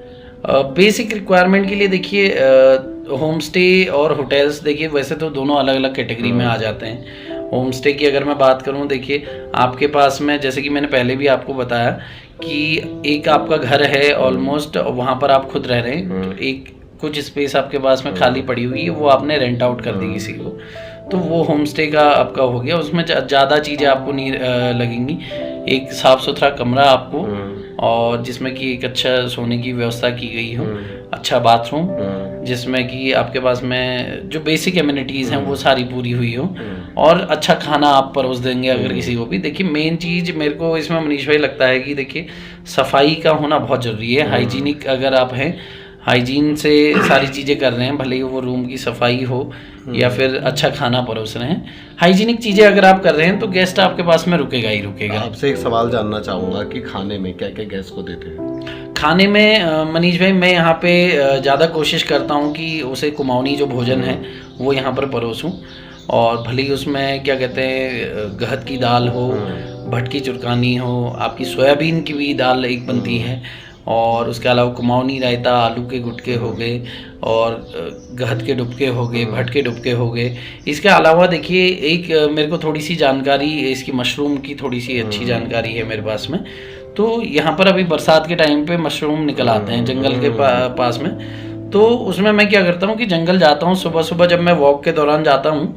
बेसिक रिक्वायरमेंट के लिए देखिए होम स्टे और होटल्स देखिए वैसे तो दोनों अलग अलग कैटेगरी में आ जाते हैं। होम स्टे की अगर मैं बात करूं, देखिए आपके पास में, जैसे कि मैंने पहले भी आपको बताया कि एक आपका घर है ऑलमोस्ट, वहाँ पर आप खुद रह रहे हैं, तो एक कुछ स्पेस आपके पास में खाली पड़ी हुई है, वो आपने रेंट आउट कर दी किसी को, तो वो होम स्टे का आपका हो गया। उसमें ज़्यादा चीज़ें आपको नहीं लगेंगी। एक साफ़ सुथरा कमरा आपको, और जिसमें कि एक अच्छा सोने की व्यवस्था की गई हो, अच्छा बाथरूम, जिसमें कि आपके पास में जो बेसिक एमिनिटीज़ हैं वो सारी पूरी हुई हो और अच्छा खाना आप परोस देंगे अगर किसी को भी। देखिए मेन चीज़ मेरे को इसमें मनीष भाई लगता है कि देखिए सफाई का होना बहुत ज़रूरी है। हाइजीनिक अगर आप हैं, हाइजीन से सारी चीज़ें कर रहे हैं, भले ही वो रूम की सफाई हो या फिर अच्छा खाना परोस रहे हैं, हाइजीनिक चीज़ें अगर आप कर रहे हैं तो गेस्ट आपके पास में रुकेगा ही रुकेगा। आपसे एक सवाल जानना चाहूँगा कि खाने में क्या क्या गेस्ट को देते हैं? खाने में मनीष भाई मैं यहाँ पे ज़्यादा कोशिश करता हूँ कि उसे कुमाऊनी जो भोजन है वो यहाँ पर परोसूँ, और भले ही उसमें क्या कहते हैं गहत की दाल हो, भटकी चुरकानी हो, आपकी सोयाबीन की भी दाल एक बनती है, और उसके अलावा कुमाऊनी रायता, आलू के गुटके हो गए, और गहत के डुबके हो गए, भटके डुबके हो गए। इसके अलावा देखिए एक मेरे को थोड़ी सी जानकारी इसकी मशरूम की थोड़ी सी अच्छी जानकारी है मेरे पास में। तो यहाँ पर अभी बरसात के टाइम पे मशरूम निकल आते हैं जंगल के पास में, तो उसमें मैं क्या करता हूँ कि जंगल जाता हूँ सुबह सुबह, जब मैं वॉक के दौरान जाता हूँ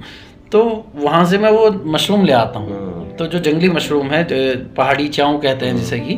तो वहाँ से मैं वो मशरूम ले आता हूँ। तो जो जंगली मशरूम है, पहाड़ी चाऊ कहते हैं जैसे कि,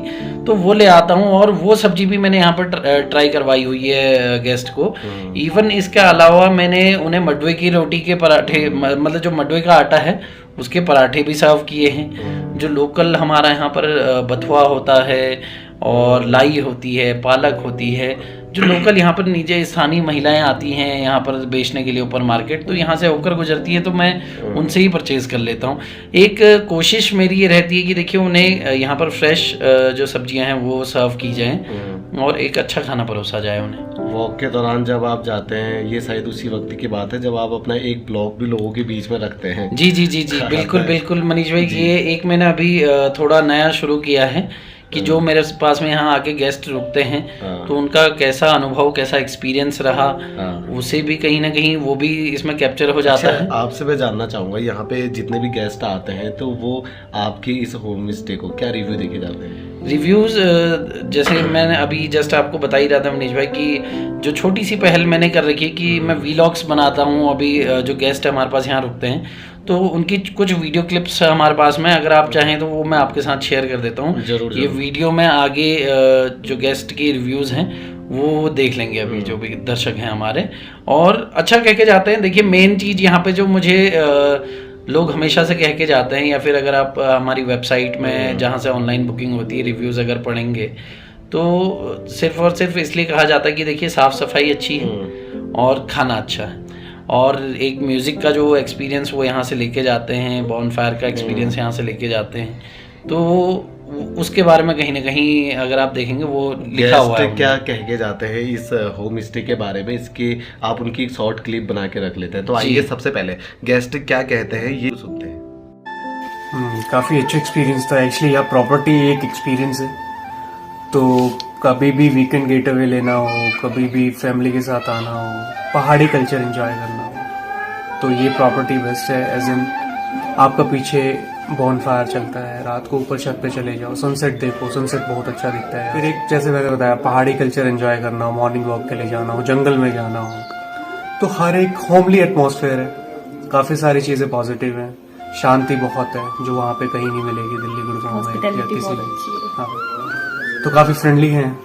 तो वो ले आता हूँ, और वो सब्जी भी मैंने यहाँ पर ट्राई करवाई हुई है गेस्ट को। इवन इसके अलावा मैंने उन्हें मडवे की रोटी के पराठे, मतलब जो मडवे का आटा है उसके पराठे भी सर्व किए हैं। जो लोकल हमारा यहाँ पर बथुआ होता है और लाई होती है, पालक होती है, जो लोकल यहाँ पर नीचे स्थानीय महिलाएं आती हैं यहाँ पर बेचने के लिए ऊपर मार्केट, तो यहाँ से होकर गुजरती है तो मैं उनसे ही परचेज़ कर लेता हूँ। एक कोशिश मेरी ये रहती है कि देखिए उन्हें यहाँ पर फ्रेश जो सब्जियाँ हैं वो सर्व की जाएँ और एक अच्छा खाना परोसा जाए उन्हें। वॉक के दौरान जब आप जाते हैं, ये शायद उसी वक्त की बात है जब आप अपना एक ब्लॉग भी लोगों के बीच में रखते हैं। जी जी जी जी बिल्कुल बिल्कुल मनीष भाई, ये एक मैंने अभी थोड़ा नया शुरू किया है कि जो मेरे पास में यहाँ आके गेस्ट रुकते हैं तो उनका कैसा अनुभव, कैसा एक्सपीरियंस रहा, उसे भी कहीं ना कहीं वो भी इसमें कैप्चर हो जाता है। आपसे मैं जानना चाहूँगा, यहाँ पे जितने भी गेस्ट आते हैं तो वो आपके इस होम स्टे को क्या रिव्यू देके जाते हैं? रिव्यूज़ जैसे मैंने अभी जस्ट आपको बता ही रहा था मनीष भाई कि जो छोटी सी पहल मैंने कर रखी है कि मैं वीलॉग्स बनाता हूँ। अभी जो गेस्ट हमारे पास यहाँ रुकते हैं तो उनकी कुछ वीडियो क्लिप्स हमारे पास में, अगर आप चाहें तो वो मैं आपके साथ शेयर कर देता हूँ। ये वीडियो में आगे जो गेस्ट की रिव्यूज़ हैं वो देख लेंगे अभी जो भी दर्शक हैं हमारे, और अच्छा कह के जाते हैं। देखिए मेन चीज़ यहाँ पे जो मुझे लोग हमेशा से कह के जाते हैं, या फिर अगर आप हमारी वेबसाइट में जहाँ से ऑनलाइन बुकिंग होती है रिव्यूज़ अगर पढ़ेंगे तो सिर्फ और सिर्फ इसलिए कहा जाता है कि देखिए साफ़ सफाई अच्छी है और खाना अच्छा है, और एक म्यूज़िक का जो एक्सपीरियंस वो यहाँ से लेके जाते हैं, बॉनफायर का एक्सपीरियंस यहाँ से लेके जाते हैं, तो उसके बारे में कहीं ना कहीं अगर आप देखेंगे वो लिखा हुआ है। क्या कह के जाते हैं इस होम स्टे के बारे में, इसकी आप उनकी एक शॉर्ट क्लिप बना के रख लेते हैं। तो आइए सबसे पहले गेस्ट क्या कहते हैं ये सुनते हैं। काफ़ी अच्छा एक्सपीरियंस था एक्चुअली। यहाँ प्रॉपर्टी एक एक्सपीरियंस है, तो कभी भी वीकेंड गेट अवे लेना हो, कभी भी फैमिली के साथ आना हो, पहाड़ी कल्चर एंजॉय करना हो, तो ये प्रॉपर्टी बेस्ट है। एज इन आपका पीछे बॉनफायर चलता है, रात को ऊपर छत पे चले जाओ, सनसेट देखो, सनसेट बहुत अच्छा दिखता है। फिर एक जैसे मैंने बताया पहाड़ी कल्चर एंजॉय करना हो, मॉर्निंग वॉक के लिए जाना हो, जंगल में जाना हो, तो हर एक होमली एटमॉस्फेयर है। काफ़ी सारी चीज़ें पॉजिटिव हैं, शांति बहुत है जो वहाँ पे कहीं नहीं मिलेगी दिल्ली गुड़गांव में या किसी में। हाँ, तो काफ़ी फ्रेंडली हैं,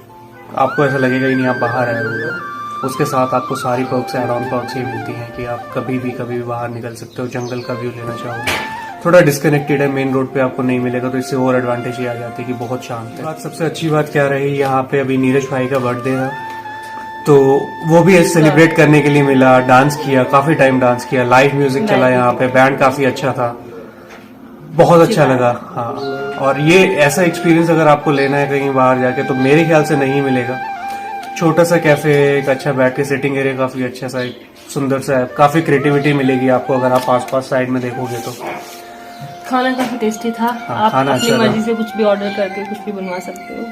आपको ऐसा लगेगा ही नहीं आप बाहर आए हो। उसके साथ आपको सारी पर्क्स, एड ऑन पर्क्स ही मिलती हैं कि आप कभी भी बाहर निकल सकते हो, जंगल का व्यू लेना चाहो। थोड़ा डिस्कनेक्टेड है, मेन रोड पे आपको नहीं मिलेगा, तो इससे और एडवांटेज ही आ जाती है कि बहुत शांत है। सबसे अच्छी बात क्या रही, यहाँ पे अभी नीरज भाई का बर्थडे था तो वो भी सेलिब्रेट करने के लिए मिला, डांस किया, काफ़ी टाइम डांस किया, लाइव म्यूजिक चला यहाँ पे, बैंड काफ़ी अच्छा था, बहुत अच्छा लगा। हाँ, और ये ऐसा एक्सपीरियंस अगर आपको लेना है कहीं बाहर जाके तो मेरे ख्याल से नहीं मिलेगा। छोटा सा कैफे, एक अच्छा बैठ के सिटिंग एरिया, काफ़ी अच्छा सा, एक सुंदर सा है, काफ़ी क्रिएटिविटी मिलेगी आपको अगर आप आसपास साइड में देखोगे तो। खाना काफी टेस्टी था। आप अपनी मर्जी से कुछ भी ऑर्डर करके कुछ भी बनवा सकते हो,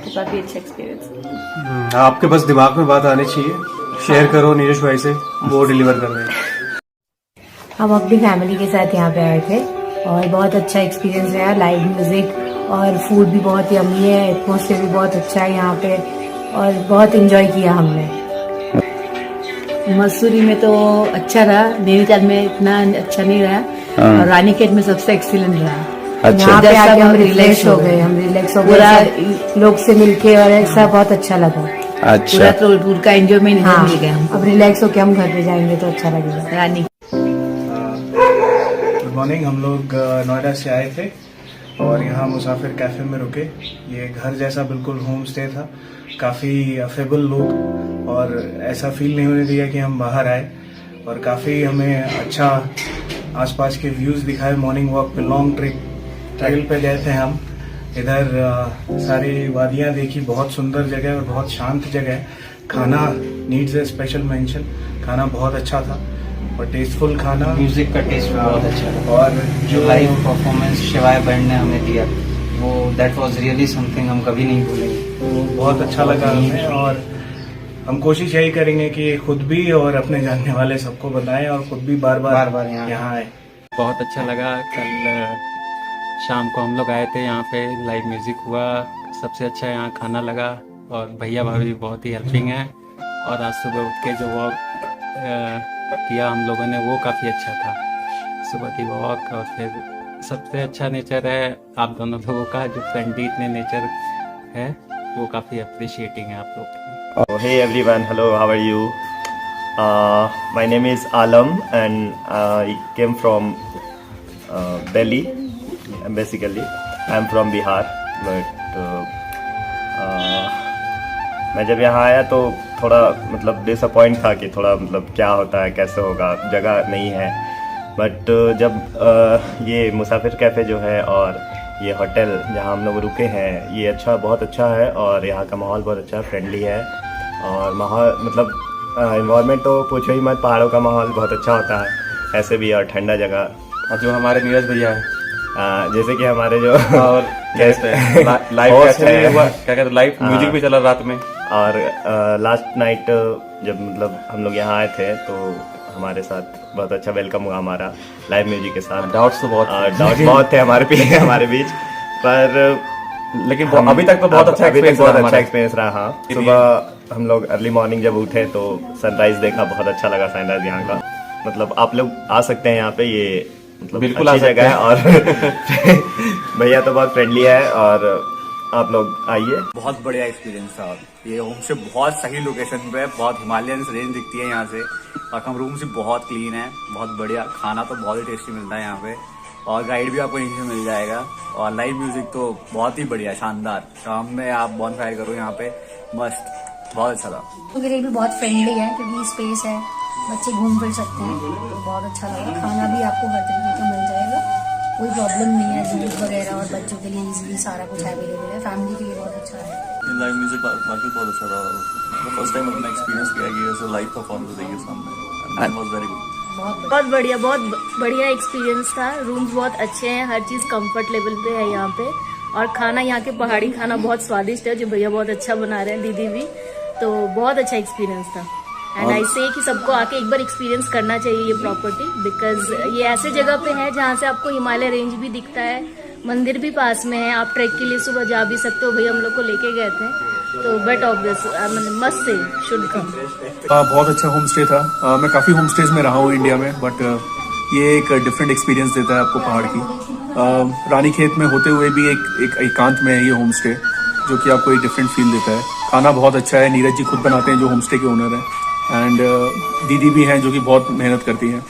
तो काफी अच्छा एक्सपीरियंस। आपके बस दिमाग में बात आनी चाहिए, शेयर करो नीरज भाई से, वो डिलीवर कर देंगे। हम अपनी फैमिली के साथ यहाँ पे आए थे और बहुत अच्छा एक्सपीरियंस रहा, लाइव म्यूजिक और फूड भी बहुत यम्मी है, एटमॉस्फेयर भी बहुत अच्छा है यहाँ पे और बहुत एंजॉय किया हमने। मसूरी में तो अच्छा रहा, नैनीताल में इतना अच्छा नहीं रहा और रानीखेत में सबसे एक्सीलेंट रहा। यहाँ पे आके हम रिलैक्स हो गए, पूरा लोग से मिलके और ऐसा बहुत अच्छा लगा। अच्छा पूरा टूर का एंजॉयमेंट हाँ, मिल गया हमको। अब रिलैक्स होके हम घर पे जाएंगे तो अच्छा लगेगा। रानी गुड मॉर्निंग। हम लोग नोएडा से आए थे और यहाँ मुसाफिर कैफ़े में रुके। ये घर जैसा बिल्कुल होम स्टे था, काफ़ी अफेबल लोग, और ऐसा फील नहीं होने दिया कि हम बाहर आए, और काफ़ी हमें अच्छा आसपास के व्यूज़ दिखाए। मॉर्निंग वॉक पे, लॉन्ग ट्रेल पे गए थे हम। इधर सारी वादियाँ देखी, बहुत सुंदर जगह और बहुत शांत जगह है। खाना नीड्स ए स्पेशल मेंशन, खाना बहुत अच्छा था और टेस्टफुल खाना। म्यूजिक का टेस्ट बहुत अच्छा था, और जो लाइव परफॉर्मेंस शिवाय बैंड ने हमें दिया वो दैट वाज रियली समथिंग हम कभी नहीं भूलेंगे। वो बहुत अच्छा लगा हमें, और हम कोशिश यही करेंगे कि खुद भी और अपने जानने वाले सबको बताएं और खुद भी बार बार यहाँ आए। बहुत अच्छा लगा। कल शाम को हम लोग आए थे, यहाँ पे लाइव म्यूज़िक हुआ, सबसे अच्छा यहाँ खाना लगा, और भैया भाभी भी बहुत ही हेल्पिंग है। और आज सुबह उठ के जो वॉक किया हम लोगों ने वो काफ़ी अच्छा था, सुबह की वॉक। और फिर सबसे अच्छा नेचर है आप दोनों लोगों का, जो फ्रेंडली इतने नेचर है वो काफ़ी अप्रिशिएटिंग है आप लोग। Hey everyone, hello, how are you? My name is Alam and I came from Delhi. Basically, I'm from Bihar, but मैं जब यहाँ आया तो थोड़ा मतलब डिसअपॉइंट था कि थोड़ा मतलब क्या होता है, कैसे होगा, जगह नहीं है। बट जब ये मुसाफिर कैफ़े जो है और ये होटल जहाँ हम लोग रुके हैं, ये अच्छा, बहुत अच्छा है, और यहाँ का माहौल बहुत अच्छा, फ्रेंडली है। और माहौल मतलब इन्वायरमेंट तो पूछो ही मत, पहाड़ों का माहौल बहुत अच्छा होता है ऐसे भी, और ठंडा जगह। और जो हमारे नीरज भैया है, जैसे कि हमारे जो और गेस्ट है, लाइव host है, क्या कहते हैं, लाइव म्यूजिक भी चला रात में। और लास्ट नाइट जब मतलब हम लोग यहाँ आए थे तो हमारे साथ बहुत अच्छा वेलकम हुआ हमारा लाइव म्यूजिक के साथ। डाउट्स तो बहुत बहुत थे हमारे बीच, पर लेकिन अभी तक तो बहुत अच्छा एक्सपीरियंस रहा। हाँ, सुबह हम लोग अर्ली मॉर्निंग जब उठे तो सनराइज देखा, बहुत अच्छा लगा सनराइज यहाँ का। मतलब आप लोग आ सकते हैं यहाँ पे, ये मतलब बिल्कुल अच्छी जगह है, और भैया तो बहुत फ्रेंडली है, और आप लोग आइए। बहुत बढ़िया एक्सपीरियंस था। ये होम स्टे बहुत सही लोकेशन पे है, बहुत हिमालयन रेंज दिखती है यहाँ से, और हम रूम से बहुत क्लीन है, बहुत बढ़िया। खाना तो बहुत ही टेस्टी मिलता है यहाँ पे, और गाइड भी आपको यहीं से मिल जाएगा। और लाइव म्यूजिक तो बहुत ही बढ़िया, शानदार। शाम में आप बॉनफायर करो यहाँ पे, मस्त, बहुत अच्छा था। तो के लिए भी बहुत फ्रेंडली है क्योंकि स्पेस है, बच्चे घूम फिर सकते हैं, तो बहुत अच्छा लगा। खाना भी आपको हर तरीके का मिल जाएगा, कोई प्रॉब्लम नहीं है। दूध वगैरह और बच्चों के लिए इजीली सारा कुछ अवेलेबल है, फैमिली के लिए बहुत अच्छा है। लाइव म्यूजिक वाकई बहुत अच्छा था। फर्स्ट टाइम अपना एक्सपीरियंस किया कि ऐसे लाइव परफॉर्मेंस देखिए सामने, वाज वेरी गुड। बहुत बढ़िया एक्सपीरियंस था। रूम्स बहुत अच्छे हैं, हर चीज़ कंफर्ट लेवल पे है यहाँ पे, और खाना यहाँ के पहाड़ी खाना बहुत स्वादिष्ट है, जो भैया बहुत अच्छा बना रहे हैं, दीदी भी। तो बहुत अच्छा एक्सपीरियंस था, एंड आई से कि सबको आके एक बार एक्सपीरियंस करना चाहिए ये प्रॉपर्टी, बिकॉज ये ऐसे जगह पे है जहाँ से आपको हिमालय रेंज भी दिखता है, मंदिर भी पास में है, आप ट्रैक के लिए सुबह जा भी सकते हो। भैया हम लोग को लेके गए थे, तो बेट ऑब्वियस मस्ट से शुड कम। बहुत अच्छा होम स्टे था। मैं काफ़ी होम स्टेज में रहा हूँ इंडिया में, बट ये एक डिफरेंट एक्सपीरियंस देता है आपको पहाड़ की। रानीखेत में होते हुए भी एक एकांत में है ये होम स्टे, जो कि आपको एक डिफरेंट फील देता है। खाना बहुत अच्छा है, नीरज जी खुद बनाते हैं जो होम स्टे के ओनर हैं, एंड दीदी भी हैं जो कि बहुत मेहनत करती हैं,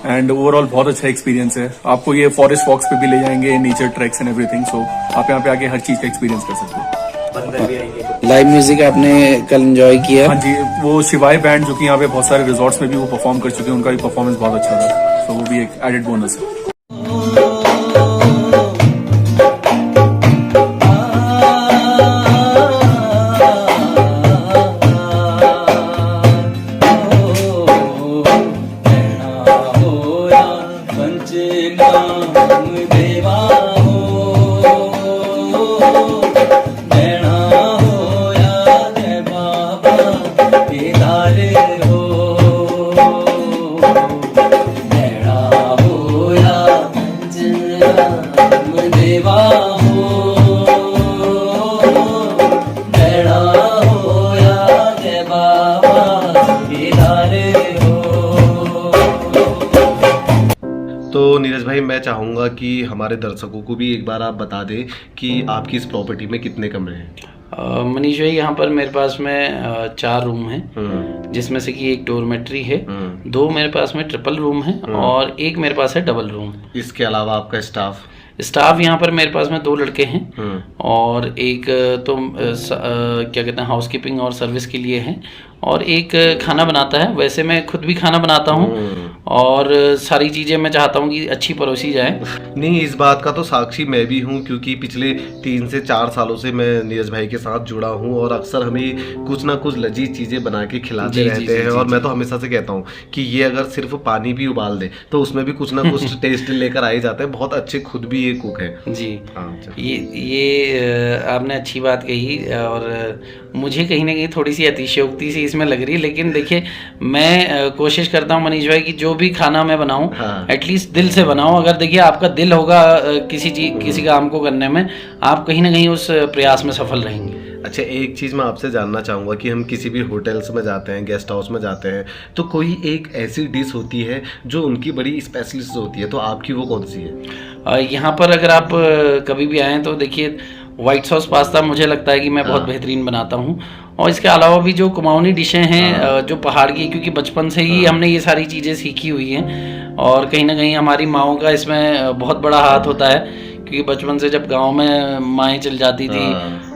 एंड ओवरऑल बहुत अच्छा एक्सपीरियंस है। आपको ये फॉरेस्ट वॉक्स पे भी ले जाएंगे, नेचर ट्रैक्स एंड एवरीथिंग, सो आप यहाँ पे आके हर चीज़ का एक्सपीरियंस कर सकते हैं। लाइव म्यूजिक आपने कल एंजॉय किया? हाँ जी, वो शिवाय बैंड जो कि यहाँ पे बहुत सारे रिजॉर्ट्स में भी वो परफॉर्म कर चुके हैं, उनका भी परफॉर्मेंस बहुत अच्छा था, तो वो भी एक एडेड बोनस है। तो नीरज भाई, मैं चाहूँगा कि हमारे दर्शकों को भी एक बार आप बता दें कि आपकी इस प्रॉपर्टी में कितने कमरे हैं। मनीष भाई यहाँ पर मेरे पास में 4 रूम हैं, जिसमें से कि एक डोरमेट्री है, 2 मेरे पास में ट्रिपल रूम है और एक मेरे पास है डबल रूम। इसके अलावा आपका स्टाफ यहाँ पर मेरे पास में 2 लड़के हैं और एक तो क्या कहते हैं हाउसकीपिंग और सर्विस के लिए है और एक खाना बनाता है। वैसे मैं खुद भी खाना बनाता हूँ और सारी चीज़ें मैं चाहता हूँ कि अच्छी परोसी जाए। नहीं, इस बात का तो साक्षी मैं भी हूँ, क्योंकि पिछले 3 से 4 सालों से मैं नीरज भाई के साथ जुड़ा हूँ और अक्सर हमें कुछ ना कुछ लजीज चीज़ें बना के खिलाते रहते हैं। और मैं तो हमेशा से कहता हूँ कि ये अगर सिर्फ पानी भी उबाल दे तो उसमें भी कुछ ना कुछ टेस्ट लेकर आ ही जाते हैं। बहुत अच्छे खुद भी ये कुक है जी। ये आपने अच्छी बात कही और मुझे कहीं ना कहीं थोड़ी सी अतिशयोक्ति सी इसमें लग रही है, लेकिन देखिए मैं कोशिश करता हूँ मनीष भाई कि जो भी खाना मैं बनाऊँ एटलीस्ट दिल से बनाऊँ। अगर देखिए आपका दिल होगा किसी काम को करने में, आप कहीं ना कहीं उस प्रयास में सफल रहेंगे। अच्छा, एक चीज़ मैं आपसे जानना चाहूँगा कि हम किसी भी होटल्स में जाते हैं, गेस्ट हाउस में जाते हैं, तो कोई एक ऐसी डिश होती है जो उनकी बड़ी स्पेशलिस्ट होती है, तो आपकी वो कौन सी है? यहाँ पर अगर आप कभी भी आएँ तो देखिए व्हाइट सॉस पास्ता मुझे लगता है कि मैं बहुत बेहतरीन बनाता हूँ। और इसके अलावा भी जो कुमाऊनी डिशें हैं जो पहाड़ की, क्योंकि बचपन से ही हमने ये सारी चीज़ें सीखी हुई हैं और कहीं ना कहीं हमारी माँओं का इसमें बहुत बड़ा हाथ होता है, क्योंकि बचपन से जब गांव में माएँ चल जाती थी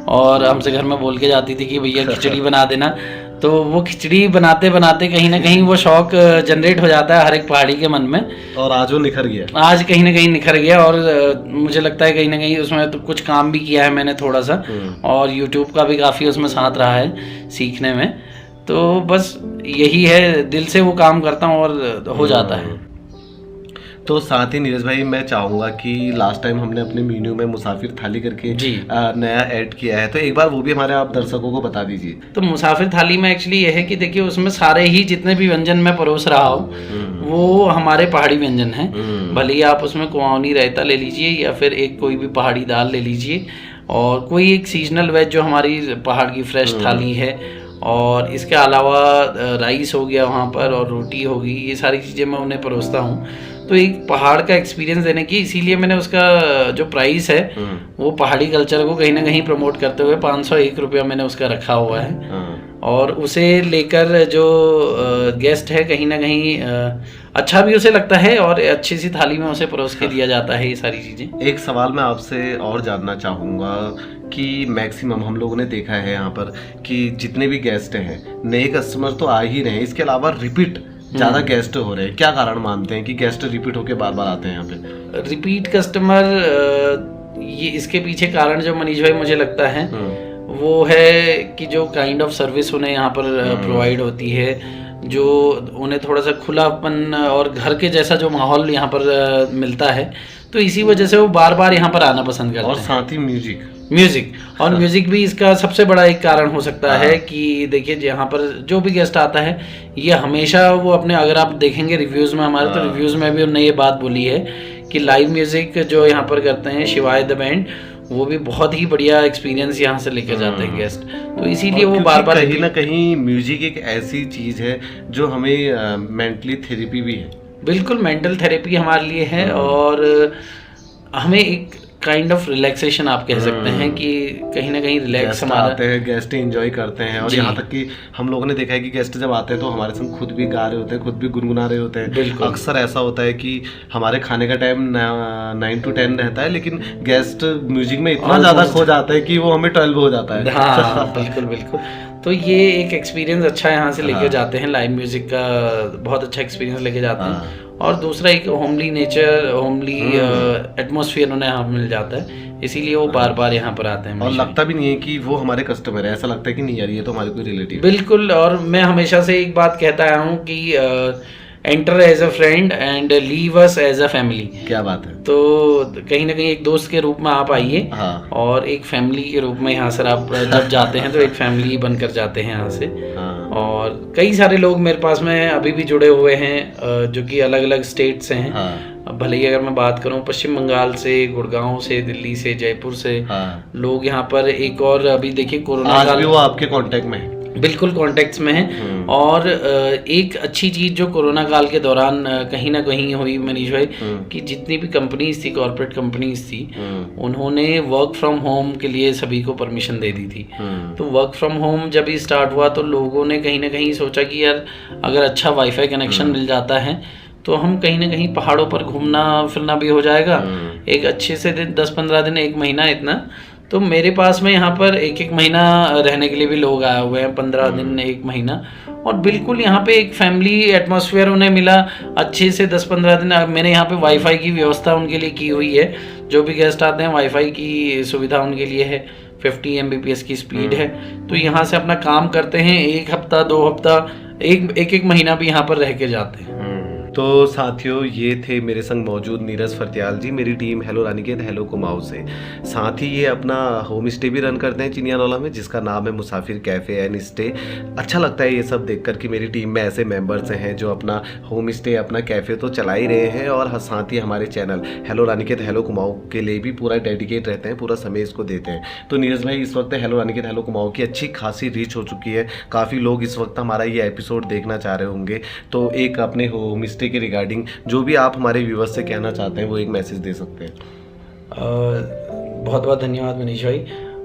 और हमसे घर में बोल के जाती थी कि भैया खिचड़ी बना देना, तो वो खिचड़ी बनाते बनाते कहीं ना कहीं वो शौक जनरेट हो जाता है हर एक पहाड़ी के मन में। और आज वो निखर गया, आज कहीं ना कहीं निखर गया और मुझे लगता है कहीं ना कहीं उसमें तो कुछ काम भी किया है मैंने थोड़ा सा, और यूट्यूब का भी काफ़ी उसमें साथ रहा है सीखने में। तो बस यही है, दिल से वो काम करता हूँ और हो जाता है। तो साथ ही नीरज भाई मैं चाहूँगा कि लास्ट टाइम हमने अपने मेन्यू में मुसाफिर थाली करके नया ऐड किया है, तो एक बार वो भी हमारे आप दर्शकों को बता दीजिए। तो मुसाफिर थाली में एक्चुअली ये है कि देखिए उसमें सारे ही जितने भी व्यंजन मैं परोस रहा हूँ वो हमारे पहाड़ी व्यंजन हैं। भले ही आप उसमें कुमाऊनी रायता ले लीजिए या फिर एक कोई भी पहाड़ी दाल ले लीजिए और कोई एक सीजनल वेज जो हमारी पहाड़ की फ्रेश थाली है, और इसके अलावा राइस हो गया वहाँ पर और रोटी होगी, ये सारी चीज़ें मैं उन्हें परोसता हूँ। तो एक पहाड़ का एक्सपीरियंस देने की, इसीलिए मैंने उसका जो प्राइस है वो पहाड़ी कल्चर को कहीं ना कहीं प्रमोट करते हुए 501 रुपया मैंने उसका रखा हुआ है। और उसे लेकर जो गेस्ट है कहीं ना कहीं अच्छा भी उसे लगता है और अच्छी सी थाली में उसे परोस के दिया जाता है ये सारी चीज़ें। एक सवाल मैं आपसे और जानना चाहूँगा कि मैक्सिमम हम लोगों ने देखा है यहाँ पर कि जितने भी गेस्ट हैं नए कस्टमर तो आ ही रहे हैं, इसके अलावा रिपीट ज़्यादा गेस्ट हो रहे हैं। क्या कारण मानते हैं कि गेस्ट रिपीट होके बार बार आते हैं यहाँ पे? रिपीट कस्टमर ये इसके पीछे कारण जो मनीष भाई मुझे लगता है वो है कि जो काइंड ऑफ सर्विस उन्हें यहाँ पर प्रोवाइड होती है, जो उन्हें थोड़ा सा खुलापन और घर के जैसा जो माहौल यहाँ पर मिलता है, तो इसी वजह से वो बार बार यहाँ पर आना पसंद करते हैं। और साथ ही म्यूजिक भी इसका सबसे बड़ा एक कारण हो सकता है कि देखिए यहाँ पर जो भी गेस्ट आता है ये हमेशा वो अपने, अगर आप देखेंगे रिव्यूज़ में हमारे, तो रिव्यूज़ में भी उन्होंने ये बात बोली है कि लाइव म्यूजिक जो यहाँ पर करते हैं शिवाय द बैंड, वो भी बहुत ही बढ़िया एक्सपीरियंस यहाँ से लेकर जाते हैं गेस्ट। तो इसीलिए वो बार बार कहीं ना कहीं म्यूजिक एक ऐसी चीज़ है जो हमें मेंटली थेरेपी भी है। बिल्कुल, मेंटल थेरेपी हमारे लिए है और हमें एक काइंड ऑफ रिलैक्सेशन आप कह सकते हैं कि कहीं ना कहीं रिलैक्स हमारा आते हैं, गेस्ट एंजॉय करते हैं। और यहाँ तक कि हम लोगों ने देखा है कि गेस्ट जब आते हैं तो हमारे संग खुद भी गा रहे होते हैं, खुद भी गुनगुना रहे होते हैं। अक्सर ऐसा होता है कि हमारे खाने का टाइम 9 to 10 रहता है, लेकिन गेस्ट म्यूजिक में इतना ज़्यादा खो जाता है कि वो हमें 12 हो जाता है। हाँ बिल्कुल। तो ये एक एक्सपीरियंस अच्छा यहाँ से लेके जाते हैं, लाइव म्यूजिक का बहुत अच्छा एक्सपीरियंस लेके जाते हैं। और दूसरा एक होमली नेचर, होमली एटमॉस्फेयर उन्हें यहाँ मिल जाता है, इसीलिए वो बार बार यहाँ पर आते हैं। और लगता भी नहीं है कि वो हमारे कस्टमर है, ऐसा लगता है कि नहीं यार ये तो हमारे कोई रिलेटिव। बिल्कुल, और मैं हमेशा से एक बात कहता आया हूँ कि enter as a friend and leave us as a family. क्या बात है। तो कहीं ना कहीं एक दोस्त के रूप में आप आइए और एक फैमिली के रूप में यहाँ से आप जब जाते हैं तो एक फैमिली बनकर जाते हैं यहाँ से। और कई सारे लोग मेरे पास में अभी भी जुड़े हुए हैं जो कि अलग अलग स्टेट से हैं। भले ही अगर मैं बात करूं पश्चिम बंगाल से, गुड़गांव से, दिल्ली से, जयपुर से लोग यहाँ पर, एक और अभी देखिए कोरोना आज भी वो आपके कांटेक्ट में है। बिल्कुल कॉन्टेक्ट्स में है। और एक अच्छी चीज़ जो कोरोना काल के दौरान कहीं ना कहीं हुई मनीष भाई, कि जितनी भी कंपनीज थी, कॉर्पोरेट कंपनीज थी, उन्होंने वर्क फ्रॉम होम के लिए सभी को परमिशन दे दी थी। तो वर्क फ्रॉम होम जब ही स्टार्ट हुआ तो लोगों ने कहीं ना कहीं सोचा कि यार अगर अच्छा वाईफाई कनेक्शन मिल जाता है तो हम कहीं ना कहीं पहाड़ों पर घूमना फिरना भी हो जाएगा, एक अच्छे से दिन 10-15 दिन, 1 महीना इतना। तो मेरे पास में यहाँ पर 1-1 महीना रहने के लिए भी लोग आए हुए हैं, 15 दिन, 1 महीना, और बिल्कुल यहाँ पे एक फैमिली एटमॉस्फेयर उन्हें मिला अच्छे से 10-15 दिन। मैंने यहाँ पे वाईफाई की व्यवस्था उनके लिए की हुई है, जो भी गेस्ट आते हैं वाईफाई की सुविधा उनके लिए है, 50 Mbps की स्पीड है। तो यहाँ से अपना काम करते हैं, 1 हफ्ता 2 हफ्ता, एक महीना भी यहाँ पर रह के जाते हैं। तो साथियों, ये थे मेरे संग मौजूद नीरज फरत्याल जी, मेरी team hello Ranikhet hello Kumaon से। साथ ही ये अपना होम स्टे भी रन करते हैं चिनियानौला में, जिसका नाम है मुसाफिर कैफ़े एंड स्टे। अच्छा लगता है ये सब देखकर कि मेरी टीम में ऐसे मेंबर्स हैं जो अपना होम स्टे, अपना कैफ़े तो चला ही रहे हैं, और साथ ही हमारे channel hello Ranikhet hello Kumaon के लिए भी पूरा डेडिकेट रहते हैं, पूरा समय इसको देते हैं। तो नीरज भाई, इस वक्त हेलो रानीखेत हेलो कुमाऊं की अच्छी खासी रीच हो चुकी है, काफ़ी लोग इस वक्त हमारा ये एपिसोड देखना चाह रहे होंगे। तो एक अपने होम स्टे के रिगार्डिंग जो भी आप हमारे व्यूअर्स से कहना चाहते हैं वो एक मैसेज दे सकते हैं। बहुत बहुत धन्यवाद मनीष भाई।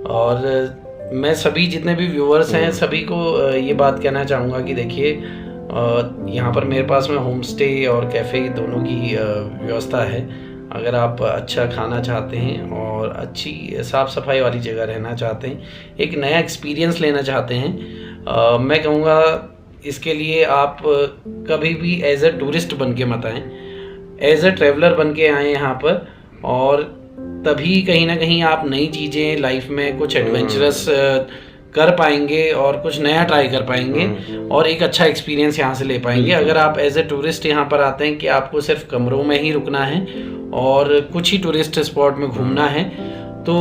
और मैं सभी जितने भी व्यूअर्स हैं सभी को ये बात कहना चाहूँगा कि देखिए, यहाँ पर मेरे पास में होम स्टे और कैफ़े दोनों की व्यवस्था है। अगर आप अच्छा खाना चाहते हैं और अच्छी साफ़ सफाई वाली जगह रहना चाहते हैं, एक नया एक्सपीरियंस लेना चाहते हैं, मैं कहूँगा इसके लिए आप कभी भी एज अ टूरिस्ट बन के मत आएँ, एज अ ट्रैवलर बन के आएँ यहाँ पर, और तभी कहीं ना कहीं आप नई चीज़ें लाइफ में कुछ एडवेंचरस कर पाएंगे और कुछ नया ट्राई कर पाएंगे और एक अच्छा एक्सपीरियंस यहाँ से ले पाएंगे। अगर आप एज ए टूरिस्ट यहाँ पर आते हैं कि आपको सिर्फ कमरों में ही रुकना है और कुछ ही टूरिस्ट स्पॉट में घूमना है, तो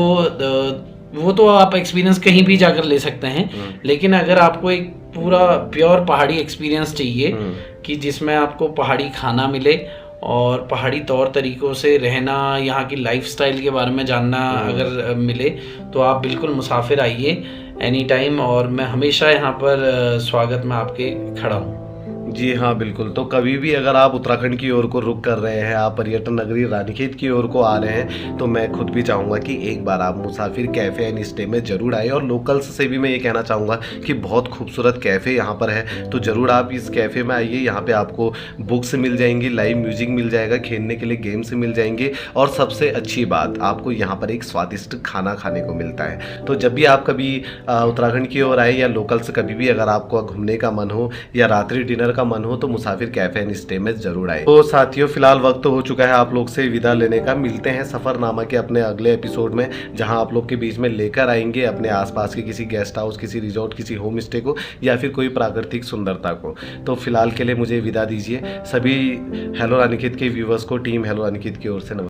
वो तो आप एक्सपीरियंस कहीं भी जाकर ले सकते हैं। लेकिन अगर आपको एक पूरा प्योर पहाड़ी एक्सपीरियंस चाहिए कि जिसमें आपको पहाड़ी खाना मिले और पहाड़ी तौर तरीक़ों से रहना, यहाँ की लाइफस्टाइल के बारे में जानना अगर मिले, तो आप बिल्कुल मुसाफिर आइए एनी टाइम, और मैं हमेशा यहाँ पर स्वागत में आपके खड़ा हूँ। जी हाँ, बिल्कुल। तो कभी भी अगर आप उत्तराखंड की ओर को रुख कर रहे हैं, आप पर्यटन नगरी रानीखेत की ओर को आ रहे हैं, तो मैं खुद भी चाहूँगा कि एक बार आप मुसाफिर कैफ़े एंड स्टे में ज़रूर आए। और लोकल्स से भी मैं ये कहना चाहूँगा कि बहुत खूबसूरत कैफ़े यहाँ पर है, तो ज़रूर आप इस कैफ़े में आइए। यहाँ पे आपको बुक्स मिल जाएंगी, लाइव म्यूजिक मिल जाएगा, खेलने के लिए गेम्स मिल जाएंगे, और सबसे अच्छी बात, आपको यहाँ पर एक स्वादिष्ट खाना खाने को मिलता है। तो जब भी आप कभी उत्तराखंड की ओर आए या लोकल्स कभी भी अगर आपको घूमने का मन हो या रात्रि डिनर का मन हो, तो मुसाफिर कैफे एंड स्टे में जरूर आए। तो साथियों, फिलहाल वक्त हो चुका है आप लोग से विदा लेने का। मिलते हैं सफरनामा के अपने अगले एपिसोड में, जहां आप लोग के बीच में लेकर आएंगे अपने आसपास के किसी गेस्ट हाउस, किसी रिजॉर्ट, किसी होम स्टे को, या फिर कोई प्राकृतिक सुंदरता को। तो फिलहाल के लिए मुझे विदा दीजिए। सभी हेलो रानीखेत के व्यूवर्स को टीम हेलो रानीखेत की ओर से